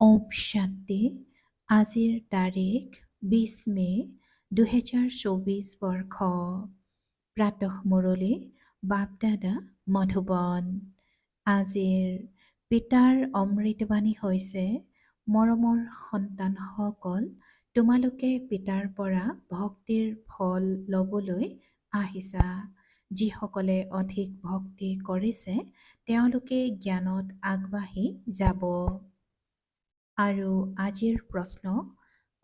ওম শান্তি। আজিৰ তাৰিখ ২০ মে ২০২৪ বৰ্ষ। প্ৰাতঃ মুৰলী বাপদাদা মধুবন। আজিৰ পিতাৰ অমৃতবাণী হৈছে, মৰমৰ সন্তানসকল, তোমালোকে পিতাৰ পৰা ভক্তিৰ ফল ল'বলৈ আহিছা। যিসকলে অধিক ভক্তি কৰিছে তেওঁলোকে জ্ঞানত আগবাঢ়ি যাব। আৰু আজিৰ প্ৰশ্ন,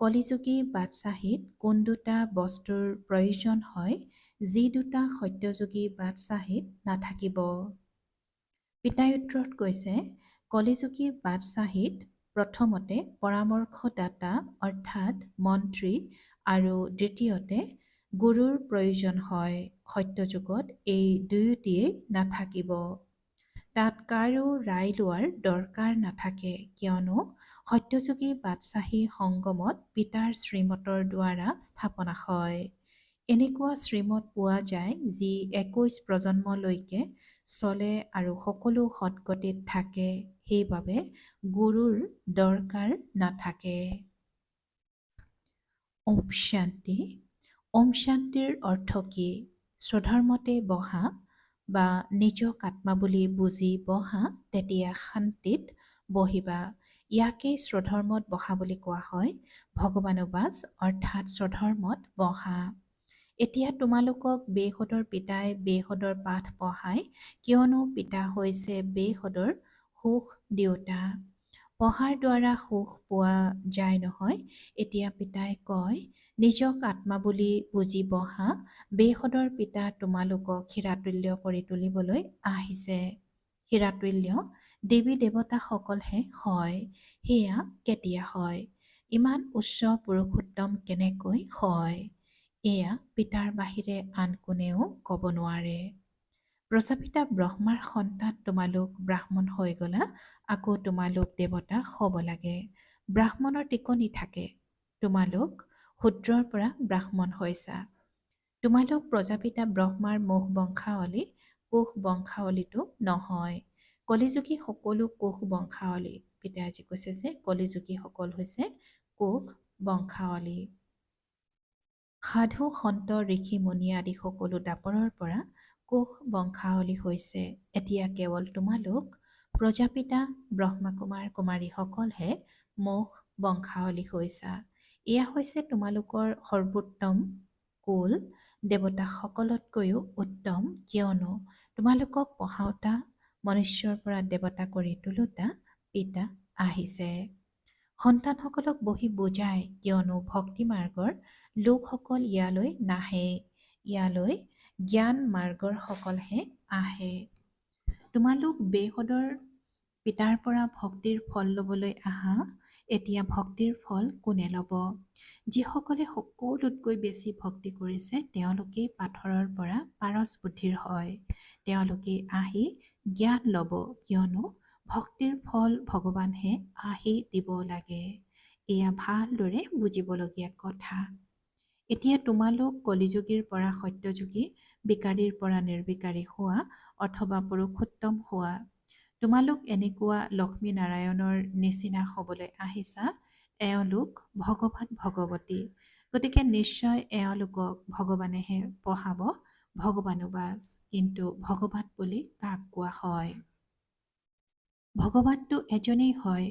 কলিযুগী বাদশ্বাহীত কোন দুটা বস্তুৰ প্ৰয়োজন হয় যি দুটা সত্যযুগী বাদশ্বাহীত নাথাকিব? পিতাই উত্তৰত কৈছে, কলিযুগী বাদশ্বাহীত প্ৰথমতে পৰামৰ্শদাতা অৰ্থাৎ মন্ত্ৰী আৰু দ্বিতীয়তে গুৰুৰ প্ৰয়োজন হয়। সত্যযুগত এই দুয়োটিয়েই নাথাকিব। তাত কাৰো ৰায় লোৱাৰ দৰকাৰ নাথাকে, কিয়নো সত্যযুগী বাদশ্বাহী সংগমত পিতাৰ শ্ৰীমতৰ দ্বাৰা স্থাপনা হয়। এনেকুৱা শ্ৰীমত পোৱা যায় যি ২১ প্ৰজন্মলৈকে চলে আৰু সকলো সৎগতিত থাকে, সেইবাবে গুৰুৰ দৰকাৰ নাথাকে। ওম শান্তি। ওম শান্তিৰ অৰ্থ কি? স্বধৰ্মতে বহা বা নিজক আত্মা বুলি বুজি বহা, তেতিয়া শান্তিত বহিবা। ইয়াকেই স্বধৰ্মত বহা বুলি কোৱা হয়। ভগৱানুবাস অৰ্থাৎ স্বধৰ্মত বহা। এতিয়া তোমালোকক বেহদৰ পিতাই বেহদৰ পাঠ পঢ়ায়, কিয়নো পিতা হৈছে বেহদৰ সুখ দেউতা। পঢ়াৰ দ্বাৰা সুখ পোৱা যায় নহয়। এতিয়া পিতাই কয়, নিজক আত্মা বুলি বুজি বহা, বেহদৰ পিতা তোমালোকক হীৰাতুল্য কৰি তুলিবলৈ আহিছে। হীৰাতুল্য দেৱী দেৱতাসকলহে হয়। সেয়া কেতিয়া হয়? ইমান উচ্চ পুৰুষোত্তম কেনেকৈ হয়? এয়া পিতাৰ বাহিৰে আন কোনেও ক'ব নোৱাৰে। প্ৰজাপিতা ব্ৰহ্মাৰ সন্তান তোমালোক ব্ৰাহ্মণ হৈ গলা, আকৌ তোমালোক দেৱতা হ'ব লাগে। ব্ৰাহ্মণৰ টিকনি থাকে। তোমালোক শূদ্ৰৰ পৰা ব্ৰাহ্মণ হৈছা। তোমালোক প্ৰজাপিতা ব্ৰহ্মাৰ মুখ বংশাৱলী, কোষ বংশাৱলীটো নহয়। কলিযুগী সকলো কোষ বংশাৱলী। পিতাই আজি কৈছে যে কলিযুগীসকল হৈছে কোষ বংশাৱলী। সাধু সন্ত ঋষি মুনি আদি সকলো দাপৰৰ পৰা কোষ বংশাৱলী হৈছে। এতিয়া কেৱল তোমালোক প্ৰজাপিতা ব্ৰহ্মাকুমাৰ কুমাৰীসকলহে মুখ বংশাৱলী হৈছা। এয়া হৈছে তোমালোকৰ সৰ্বোত্তম কুল, দেৱতাসকলতকৈও উত্তম, কিয়নো তোমালোকক পঢ়াওঁতা মনুষ্যৰ পৰা দেৱতা কৰি তোলোতা পিতা আহিছে। সন্তানসকলক বহি বুজায়, কিয়নো ভক্তি মাৰ্গৰ লোকসকল ইয়ালৈ নাহে, ইয়ালৈ জ্ঞান মাৰ্গৰ সকলহে আহে। তোমালোক বেহদৰ পিতাৰ পৰা ভক্তিৰ ফল ল'বলৈ আহা। এতিয়া ভক্তিৰ ফল কোনে ল'ব? যিসকলে সকলোতকৈ বেছি ভক্তি কৰিছে তেওঁলোকেই পাথৰৰ পৰা পাৰস বুদ্ধিৰ হয়। তেওঁলোকে আহি জ্ঞান ল'ব, কিয়নো ভক্তিৰ ফল ভগৱানহে আহি দিব লাগে। এয়া ভালদৰে বুজিবলগীয়া কথা। এতিয়া তোমালোক কলিযুগীৰ পৰা সত্যযুগী, বিকাৰীৰ পৰা নিৰ্বিকাৰী হোৱা অথবা পুৰুষোত্তম হোৱা। তোমালোক এনেকুৱা লক্ষ্মী নাৰায়ণৰ নিচিনা হ'বলৈ আহিছা। এওঁলোক ভগৱান ভগৱতী, গতিকে নিশ্চয় এওঁলোকক ভগৱানেহে পঢ়াব। ভগৱানুবাস। কিন্তু ভগৱান বুলি কাক কোৱা হয়? ভগৱানটো এজনেই হয়।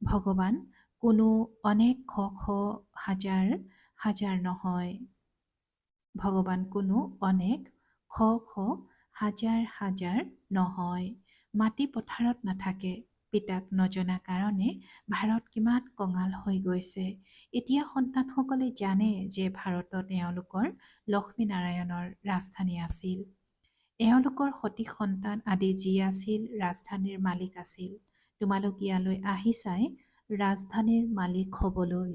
ভগৱান কোনো অনেক শ শ হাজাৰ হাজাৰ নহয়। ভগৱান কোনো অনেক শ শ হাজাৰ হাজাৰ নহয়। মাটি পথাৰত নাথাকে। পিতাক নজনা কাৰণে ভাৰত কিমান কঙাল হৈ গৈছে। এতিয়া সন্তানসকলে জানে যে ভাৰতত এওঁলোকৰ লক্ষ্মী নাৰায়ণৰ ৰাজধানী আছিল। এওঁলোকৰ সতি সন্তান আদি যি আছিল ৰাজধানীৰ মালিক আছিল। তোমালোক ইয়ালৈ আহিছাই ৰাজধানীৰ মালিক হ'বলৈ।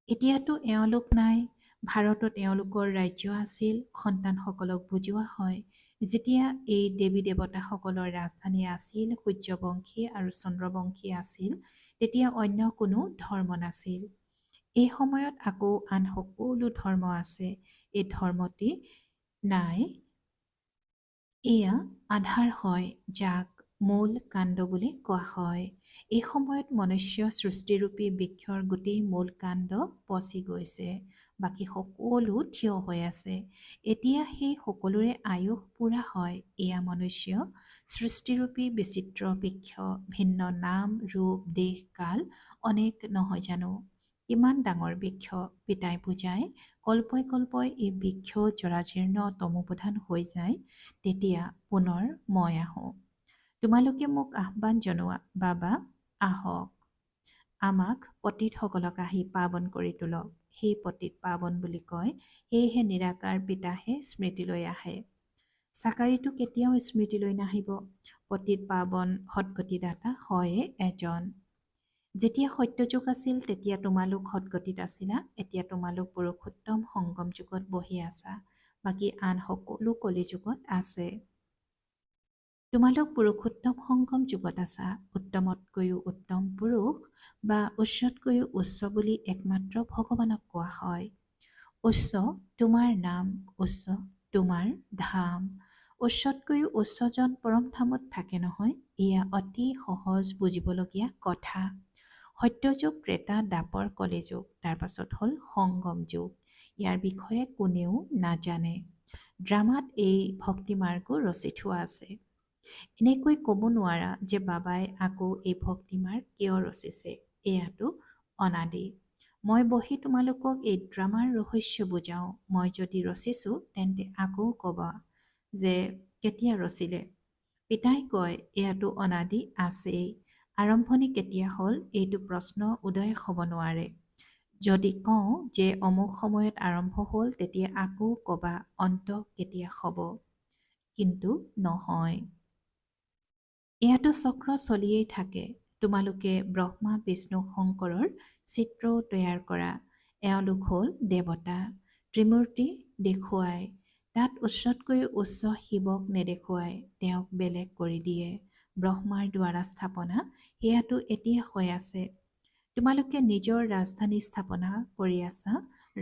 এতিয়াতো এওঁলোক নাই। ভাৰতত এওঁলোকৰ ৰাজ্য আছিল। সন্তানসকলক বুজোৱা হয়, যেতিয়া এই দেৱী দেৱতাসকলৰ ৰাজধানী আছিল, সূৰ্যবংশী আৰু চন্দ্ৰবংশী আছিল, তেতিয়া অন্য কোনো ধৰ্ম নাছিল। এই সময়ত আকৌ আন সকলো ধৰ্ম আছে। এই ধৰ্মটি নাই। এয়া আধাৰ হয়, যাক মূল কাণ্ড বুলি কোৱা হয়। এই সময়ত মনুষ্য সৃষ্টিৰূপী বৃক্ষৰ গোটেই মূল কাণ্ড পচি গৈছে, বাকী সকলো থিয় হৈ আছে। এতিয়া সেই সকলোৰে আয়ুস পূৰা হয়। এয়া মনুষ্য সৃষ্টিৰূপী বিচিত্ৰ বৃক্ষ, ভিন্ন নাম ৰূপ দেশ কাল অনেক নহয় জানো। কিমান ডাঙৰ বৃক্ষ, পিতাই বুজায়। কল্পই কল্পই এই বৃক্ষ জৰাজীৰ্ণ তমোপ্ৰধান হৈ যায়, তেতিয়া পুনৰ মই আহোঁ। তোমালোকে মোক আহ্বান জনোৱা, বাবা আহক, আমাক পতিতসকলক আহি পাৱন কৰি তোলক। সেই পতিত পাৱন বুলি কয়, সেয়েহে নিৰাকাৰ পিতাহে স্মৃতিলৈ আহে। চাকাৰীটো কেতিয়াও স্মৃতিলৈ নাহিব। পতিত পাৱন সদ্গতিদাতা হয়ে এজন। যেতিয়া সত্যযুগ আছিল তেতিয়া তোমালোক সদ্গতিত আছিলা, এতিয়া তোমালোক পুৰুষোত্তম সংগম যুগত বহি আছা, বাকী আন সকলো কলিযুগত আছে। তোমালোক পুৰুষোত্তম সংগম যুগত আছা। উত্তমতকৈও উত্তম পুৰুষ বা উচ্চতকৈও উচ্চ বুলি একমাত্ৰ ভগৱানক কোৱা হয়। উচ্চ তোমাৰ নাম, উচ্চ তোমাৰ ধাম। উচ্চতকৈও উচ্চজন পৰম ধামত থাকে নহয়। এয়া অতি সহজ বুজিবলগীয়া কথা। সত্যযুগ, ত্ৰেতা, দ্বাপৰ, কলিযুগ, তাৰ পাছত হ'ল সংগম যুগ। ইয়াৰ বিষয়ে কোনেও নাজানে। ড্ৰামাত এই ভক্তিমাৰ্গো ৰচি থোৱা আছে। এনেকৈ ক'ব নোৱাৰা যে বাবাই আকৌ এই ভক্তিমাৰ্গ কিয় ৰচিছে, এয়াটো অনাদি। মই বহি তোমালোকক এই ড্ৰামাৰ ৰহস্য বুজাওঁ। মই যদি ৰচিছোঁ তেন্তে আকৌ ক'বা যে কেতিয়া ৰচিলে। পিতাই কয় এয়াটো অনাদি আছেই, আৰম্ভণি কেতিয়া হ'ল এইটো প্ৰশ্ন উদয় হ'ব নোৱাৰে। যদি কওঁ যে অমুক সময়ত আৰম্ভ হ'ল, তেতিয়া আকৌ ক'বা অন্ত কেতিয়া হ'ব, কিন্তু নহয়। এয়াতো চক্ৰ চলিয়েই থাকে। তোমালোকে ব্ৰহ্মা বিষ্ণু শংকৰৰ চিত্ৰও তৈয়াৰ কৰা। এওঁলোক হ'ল দেৱতা। ত্ৰিমূৰ্তি দেখুৱাই, তাত উচ্চতকৈ উচ্চ শিৱক নেদেখুৱাই, তেওঁক বেলেগ কৰি দিয়ে। ব্ৰহ্মাৰ দ্বাৰা স্থাপনা, সেয়াটো এতিয়া হৈ আছে। তোমালোকে নিজৰ ৰাজধানী স্থাপনা কৰি আছা।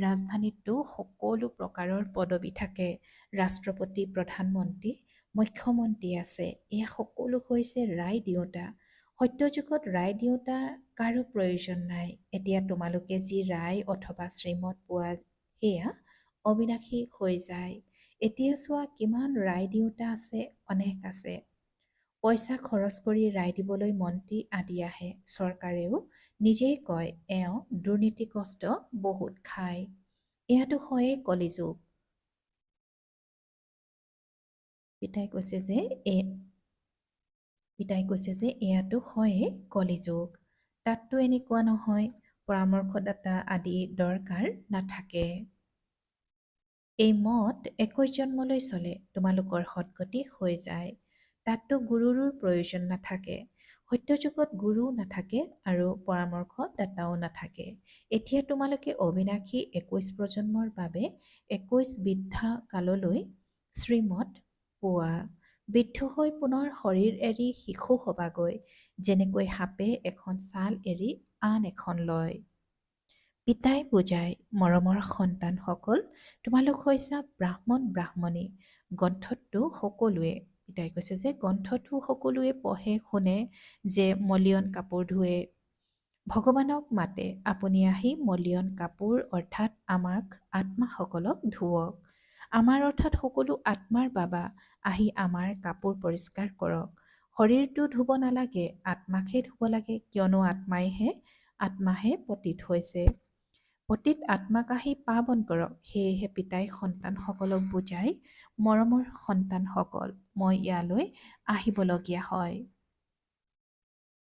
ৰাজধানীততো সকলো প্ৰকাৰৰ পদবী থাকে। ৰাষ্ট্ৰপতি, প্ৰধানমন্ত্ৰী, মুখ্যমন্ত্ৰী আছে। এয়া সকলো হৈছে ৰাই দিওঁতা। সত্যযুগত ৰাই দিওঁতা কাৰো প্ৰয়োজন নাই। এতিয়া তোমালোকে যি ৰাই অথবা শ্ৰীমত পোৱা, সেয়া অবিনাশী হৈ যায়। এতিয়া চোৱা কিমান ৰাই দিওঁতা আছে, অনেক আছে। পইচা খৰচ কৰি ৰাই দিবলৈ মন্ত্ৰী আদি আহে। চৰকাৰেও নিজেই কয় এওঁ দুৰ্নীতিগ্ৰস্ত, বহুত খায়। এয়াতো হয়েই কলিযুগ। পিতাই কৈছে যে এয়াতো হয়েই কলিযুগ। তাততো এনেকুৱা নহয়, পৰামৰ্শদাতা আদি দৰকাৰ নাথাকে। এই মত 21 জন্মলৈ চলে, তোমালোকৰ সদ্গতি হৈ যায়। তাততো গুৰুৰো প্ৰয়োজন নাথাকে। সত্যযুগত গুৰু নাথাকে আৰু পৰামৰ্শদাতাও নাথাকে। এতিয়া তোমালোকে অবিনাশী 21 প্ৰজন্মৰ বাবে 21 বৃদ্ধা কাললৈ শ্ৰীমত পোৱা। বৃদ্ধ হৈ পুনৰ শৰীৰ এৰি শিশু হবাগৈ, যেনেকৈ সাপে এখন ছাল এৰি আন এখন লয়। পিতাই বুজায়, মৰমৰ সন্তানসকল, তোমালোক হৈছা ব্ৰাহ্মণ ব্ৰাহ্মণী। গ্ৰন্থততো সকলোৱে, পিতাই কৈছে যে গ্ৰন্থতো সকলোৱে পঢ়ে শুনে যে মলিয়ন কাপোৰ ধুৱে। ভগৱানক মাতে, আপুনি আহি মলিয়ন কাপোৰ অৰ্থাৎ আমাক আত্মাসকলক ধুৱক। আমাৰ অৰ্থাৎ সকলো আত্মাৰ বাবা আহি আমাৰ কাপোৰ পৰিষ্কাৰ কৰক। শৰীৰটো ধুব নালাগে, আত্মাকহে ধুব লাগে, কিয়নো আত্মাহে পতিত হৈছে। পতিত আত্মাক আহি পাৱন কৰক। সেয়েহে পিতাই সন্তানসকলক বুজাই, মৰমৰ সন্তানসকল, মই ইয়ালৈ আহিবলগীয়া হয়।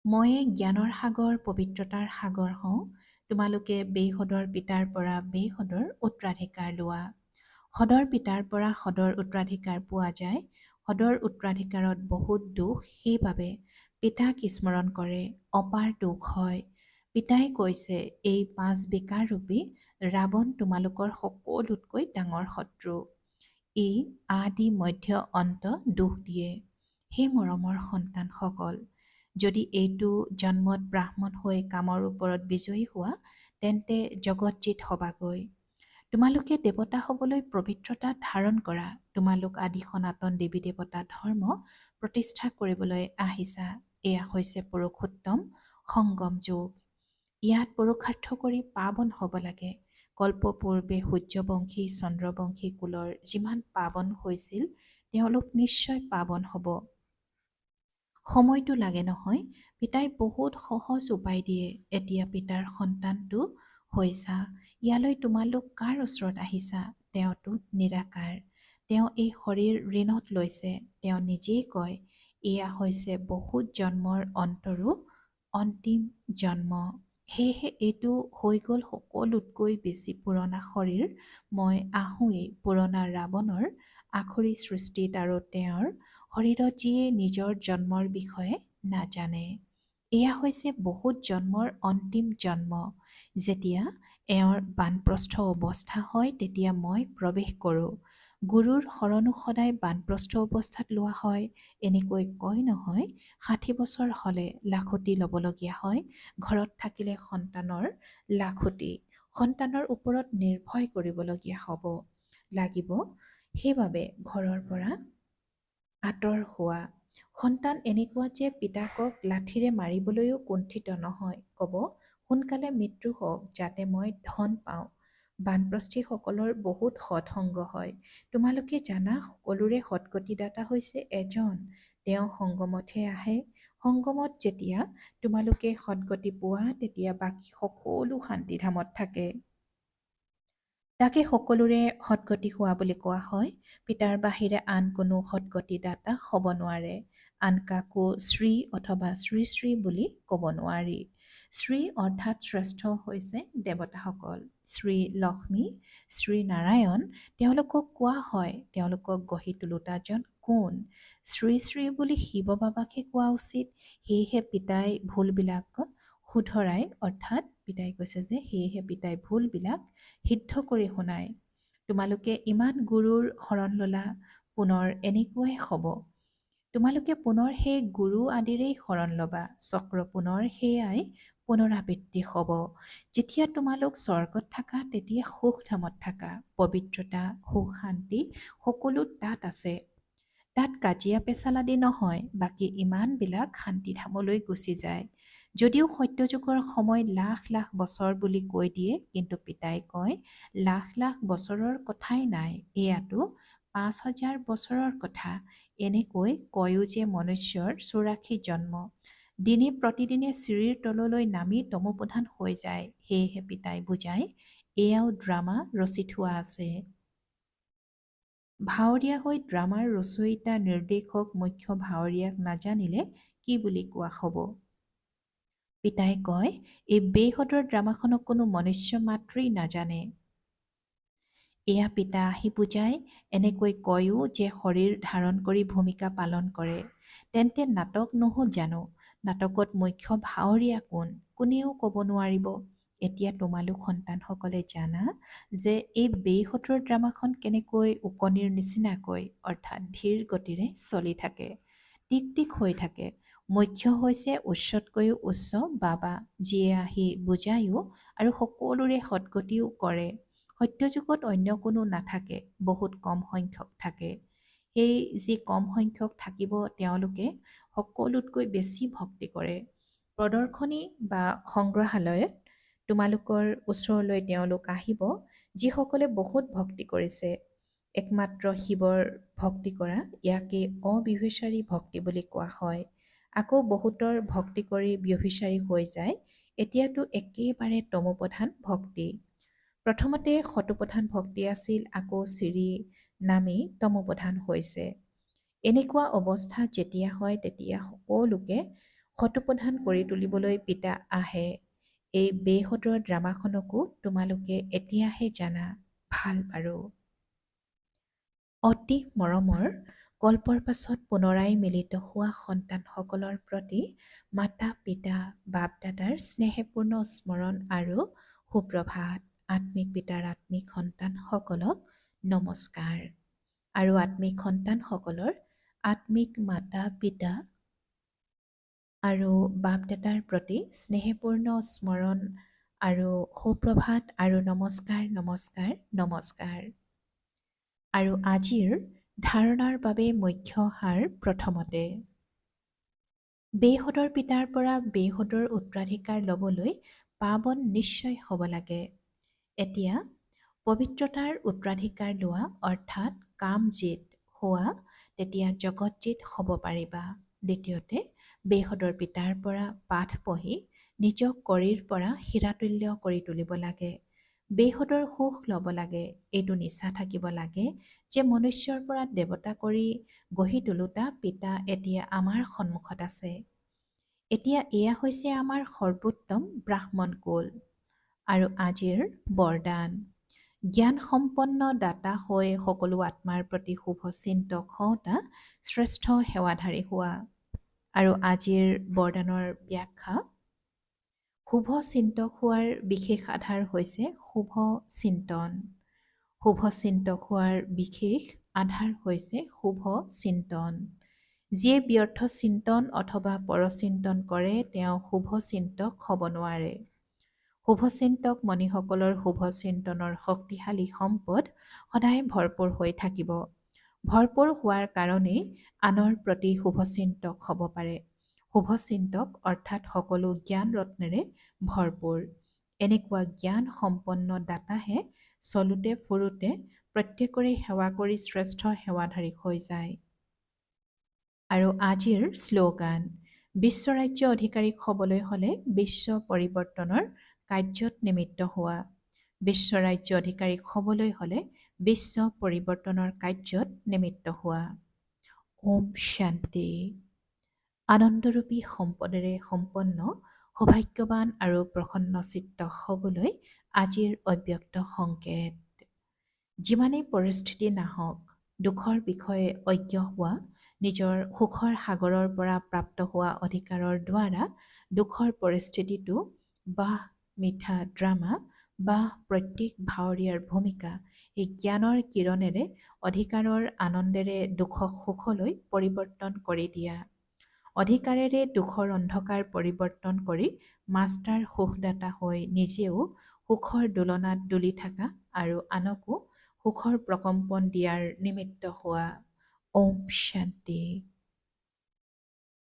ময়ে জ্ঞানৰ সাগৰ, পবিত্ৰতাৰ সাগৰ হওঁ। তোমালোকে বেহদৰ পিতাৰ পৰা বেহদৰ উত্তৰাধিকাৰ লোৱা। সদৰ পিতাৰ পৰা সদৰ উত্তৰাধিকাৰ পোৱা যায়। সদৰ উত্তৰাধিকাৰত বহুত দুখ, সেইবাবে পিতাক স্মৰণ কৰে, অপাৰ দুখ হয়। পিতাই কৈছে এই 5 বিকাৰ ৰূপী ৰাৱণ তোমালোকৰ সকলোতকৈ ডাঙৰ শত্ৰু। ই আদি মধ্য অন্ত দুখ দিয়ে। সেই মৰমৰ সন্তানসকল, যদি এইটো জন্মত ব্ৰাহ্মণ হৈ কামৰ ওপৰত বিজয়ী হোৱা, তেন্তে জগতজিত হবাগৈ। তোমালোকে দেৱতা হ'বলৈ পবিত্ৰতা ধাৰণ কৰা। তোমালোক আদি সনাতন দেৱী দেৱতা ধৰ্ম প্ৰতিষ্ঠা কৰিবলৈ আহিছা। এয়া হৈছে পুৰুষোত্তম সংগম যুগ। ইয়াত পুৰুষাৰ্থ কৰি পাৱন হ'ব লাগে। কল্পপূৰ্বে সূৰ্যবংশী চন্দ্ৰবংশী কুলৰ যিমান পাৱন হৈছিল তেওঁলোক নিশ্চয় পাৱন হ'ব। সময়টো লাগে নহয়। পিতাই বহুত সহজ উপায় দিয়ে। এতিয়া পিতাৰ সন্তানটো হৈছা। ইয়ালৈ তোমালোক কাৰ ওচৰত আহিছা? তেওঁতো নিৰাকাৰ। তেওঁ এই শৰীৰ ঋণত লৈছে। তেওঁ নিজেই কয়, এয়া হৈছে বহুত জন্মৰ অন্তৰো অন্তিম জন্ম। সেয়েহে এইটো হৈ গ'ল সকলোতকৈ বেছি পুৰণা শৰীৰ। মই আহোঁৱেই পুৰণা ৰাৱণৰ আখৰি সৃষ্টিত আৰু তেওঁৰ শৰীৰত যিয়ে নিজৰ জন্মৰ বিষয়ে নাজানে। এয়া হৈছে বহুত জন্মৰ অন্তিম জন্ম। যেতিয়া এওঁৰ বানপ্ৰস্থ অৱস্থা হয় তেতিয়া মই প্ৰৱেশ কৰোঁ। গুৰুৰ শৰণো সদায় বানপ্ৰস্থ অৱস্থাত লোৱা হয়। এনেকৈ কয় নহয়, ৬০ বছৰ হ'লে লাখুটি ল'বলগীয়া হয়। ঘৰত থাকিলে সন্তানৰ লাখুটি, সন্তানৰ ওপৰত নিৰ্ভয় কৰিবলগীয়া হ'ব লাগিব। সেইবাবে ঘৰৰ পৰা আঁতৰ হোৱা। সন্তান এনেকুৱা যে পিতাকক লাঠিৰে মাৰিবলৈও কুণ্ঠিত নহয়। ক'ব, সোনকালে মৃত্যু হওক যাতে মই ধন পাওঁ। বানপ্ৰস্থীসকলৰ বহুত সৎসংগ হয়। তোমালোকে জানা সকলোৰে সৎগতিদাতা হৈছে এজন। তেওঁ সংগমতহে আহে। সংগমত যেতিয়া তোমালোকে সৎগতি পোৱা তেতিয়া বাকী সকলো শান্তিধামত থাকে। তাকে সকলোৰে সৎগতি হোৱা বুলি কোৱা হয়। পিতাৰ বাহিৰে আন কোনো সৎগতিদাতা হ'ব নোৱাৰে। আন কাকো শ্ৰী অথবা শ্ৰী শ্ৰী বুলি ক'ব নোৱাৰি। শ্ৰী অৰ্থাৎ শ্ৰেষ্ঠ হৈছে দেৱতাসকল। শ্ৰী লক্ষ্মী, শ্ৰী নাৰায়ণ তেওঁলোকক কোৱা হয়। তেওঁলোকক গঢ়ি তোলোতাজন কোন? শ্ৰী শ্ৰী বুলি শিৱ বাবাকহে কোৱা উচিত। সেয়েহে পিতাই ভুলবিলাক শুধৰাই, অৰ্থাৎ পিতাই কৈছে যে সেয়েহে পিতাই ভুলবিলাক সিদ্ধ কৰি শুনায়। তোমালোকে ইমান গুৰুৰ শৰণ ল'লা, পুনৰ এনেকুৱাই হ'ব। তোমালোকে পুনৰ সেই গুৰু আদিৰেই শৰণ ল'বা। চক্ৰ পুনৰ সেয়াই পুনৰাবৃত্তি হ'ব। যেতিয়া তোমালোক স্বৰ্গত থাকা তেতিয়া সুখধামত থাকা। পবিত্ৰতা, সুখ শান্তি সকলো তাত আছে। তাত কাজিয়া পেচাল আদি নহয়। বাকী ইমানবিলাক শান্তিধামলৈ গুচি যায়। যদিও সত্যযুগৰ সময় লাখ লাখ বছৰ বুলি কৈ দিয়ে, কিন্তু পিতাই কয় লাখ লাখ বছৰৰ কথাই নাই, এয়াতো ৫,০০০ বছৰৰ কথা। এনেকৈ কয়ো যে মনুষ্যৰ ৮৪ জন্ম। দিনে প্ৰতিদিনে চিৰিৰ তললৈ নামি তমোপ্ৰধান হৈ যায়। সেয়েহে পিতাই বুজায়, এয়াও ড্ৰামা ৰচি থোৱা আছে। ভাৱৰীয়া হৈ ড্ৰামাৰ ৰচয়িতা নিৰ্দেশক মুখ্য ভাৱৰীয়াক নাজানিলে কি বুলি কোৱা হ'ব? পিতাই কয়, এই বেহদৰ ড্ৰামাখনক কোনো মনুষ্য মাত্ৰেই নাজানে। এয়া পিতা আহি বুজায়। এনেকৈ কয়ো যে শৰীৰ ধাৰণ কৰি ভূমিকা পালন কৰে। তেন্তে নাটক নহ'ল জানো? নাটকত মুখ্য ভাৱৰীয়া কোন? কোনেও ক'ব নোৱাৰিব। এতিয়া তোমালোক সন্তানসকলে জানা যে এই বেহদৰ ড্ৰামাখন কেনেকৈ ওকণিৰ নিচিনাকৈ, অৰ্থাৎ ধীৰ গতিৰে চলি থাকে, টিক টিক হৈ থাকে। মুখ্য হৈছে উচ্চতকৈও উচ্চ বাবা, যিয়ে আহি বুজায়ো আৰু সকলোৰে সৎগতিও কৰে। সত্যযুগত অন্য কোনো নাথাকে, বহুত কম সংখ্যক থাকে। সেই যি কম সংখ্যক থাকিব তেওঁলোকে সকলোতকৈ বেছি ভক্তি কৰে। প্ৰদৰ্শনী বা সংগ্ৰহালয়ত তোমালোকৰ ওচৰলৈ তেওঁলোক আহিব যিসকলে বহুত ভক্তি কৰিছে। একমাত্ৰ শিৱৰ ভক্তি কৰা, ইয়াকে অব্যভিচাৰী ভক্তি বুলি কোৱা হয়। আকৌ বহুতৰ ভক্তি কৰি ব্যভিচাৰী হৈ যায়। এতিয়াতো একেবাৰে তমোপ্ৰধান ভক্তি। প্ৰথমতে শতপ্ৰধান ভক্তি আছিল, আকৌ চিৰি নামি তমোপ্ৰধান হৈছে। এনেকুৱা অৱস্থা যেতিয়া হয় তেতিয়া সকলোকে শতপ্ৰধান কৰি তুলিবলৈ পিতা আহে। এই বেহদৰ ড্ৰামাখনকো তোমালোকে এতিয়াহে জানা। ভাল বাৰু। অতি মৰমৰ কল্পৰ পাছত পুনৰাই মিলিত হোৱা সন্তানসকলৰ প্ৰতি মাতা পিতা বাপ দাদাৰ স্নেহপূৰ্ণ স্মৰণ আৰু সুপ্ৰভাত। আত্মিক পিতাৰ আত্মিক সন্তানসকলক নমস্কাৰ। আৰু আত্মিক সন্তানসকলৰ আত্মিক মাতা পিতা আৰু বাপ দাদাৰ প্ৰতি স্নেহপূৰ্ণ স্মৰণ আৰু সুপ্ৰভাত আৰু নমস্কাৰ নমস্কাৰ নমস্কাৰ। আৰু আজিৰ ধাৰণাৰ বাবে মুখ্য সাৰ প্ৰথমতে। বেহদৰ পিতাৰ পৰা বেহদৰ উত্তৰাধিকাৰ ল'বলৈ পাবন নিশ্চয় হ'ব লাগে। এতিয়া পবিত্ৰতাৰ উত্তৰাধিকাৰ লোৱা অৰ্থাৎ কামজিত হোৱা, তেতিয়া জগতজিত হ'ব পাৰিবা। দ্বিতীয়তে বেহদৰ পিতাৰ পৰা পাঠ পঢ়ি নিজক কৰিৰ পৰা হীৰাতুল্য কৰি তুলিব লাগে। বেহদৰ সুখ ল'ব লাগে। এইটো নিচা থাকিব লাগে যে মনুষ্যৰ পৰা দেৱতা কৰি গঢ়ি তোলোতা পিতা এতিয়া আমাৰ সন্মুখত আছে। এতিয়া এয়া হৈছে আমাৰ সৰ্বোত্তম ব্ৰাহ্মণ কুল। আৰু আজিৰ বৰদান। জ্ঞান সম্পন্ন দাতা হৈ সকলো আত্মাৰ প্ৰতি শুভ চিন্তক হওঁতা শ্ৰেষ্ঠ সেৱাধাৰী হোৱা। আৰু আজিৰ বৰদানৰ ব্যাখ্যা। শুভ চিন্তক হোৱাৰ বিশেষ আধাৰ হৈছে শুভ চিন্তন। শুভ চিন্তক হোৱাৰ বিশেষ আধাৰ হৈছে শুভ চিন্তন। যিয়ে ব্যৰ্থ চিন্তন অথবা পৰচিন্তন কৰে তেওঁ শুভ চিন্তক হ'ব নোৱাৰে। শুভচিন্তক মণিসকলৰ শুভ চিন্তনৰ শক্তিশালী সম্পদ সদায় ভৰপূৰ হৈ থাকিব। ভৰপূৰ হোৱাৰ কাৰণেই আনৰ প্ৰতি শুভচিন্তক হ'ব পাৰে। শুভচিন্তক অৰ্থাৎ সকলো জ্ঞান ৰত্নেৰে ভৰপূৰ। এনেকুৱা জ্ঞান সম্পন্ন দাতাহে চলোতে ফুৰোতে প্ৰত্যেকৰে সেৱা কৰি শ্ৰেষ্ঠ সেৱাধাৰী হৈ যায়। আৰু আজিৰ শ্লোগান। বিশ্ব ৰাজ্য অধিকাৰীক হ'বলৈ হ'লে বিশ্ব পৰিৱৰ্তনৰ কাৰ্যত নিমিত্ত হোৱা। বিশ্ব ৰাজ্য অধিকাৰীক হ'বলৈ হ'লে বিশ্ব পৰিৱৰ্তনৰ কাৰ্যত নিমিত্ত হোৱা। ওম শান্তি। আনন্দৰূপী সম্পদেৰে সম্পন্ন সৌভাগ্যৱান আৰু প্ৰসন্নচিত্ত হ'বলৈ আজিৰ অব্যক্ত সংকেত। যিমানেই পৰিস্থিতি নাহক, দুখৰ বিষয়ে অজ্ঞ হোৱা, নিজৰ সুখৰ সাগৰৰ পৰা প্ৰাপ্ত হোৱা অধিকাৰৰ দ্বাৰা দুখৰ পৰিস্থিতিটো বাহ মিঠা ড্ৰামা বা প্ৰত্যেক ভাৱৰীয়াৰ ভূমিকা এই জ্ঞানৰ কিৰণেৰে অধিকাৰৰ আনন্দেৰে দুখক সুখলৈ পৰিৱৰ্তন কৰি দিয়া। অধিকাৰেৰে দুখৰ অন্ধকাৰ পৰিৱৰ্তন কৰি মাষ্টাৰ সুখদাতা হৈ নিজেও সুখৰ দোলনাত ডুলি থকা আৰু আনকো সুখৰ প্ৰকম্পন দিয়াৰ নিমিত্ত হোৱা। ওম শান্তি।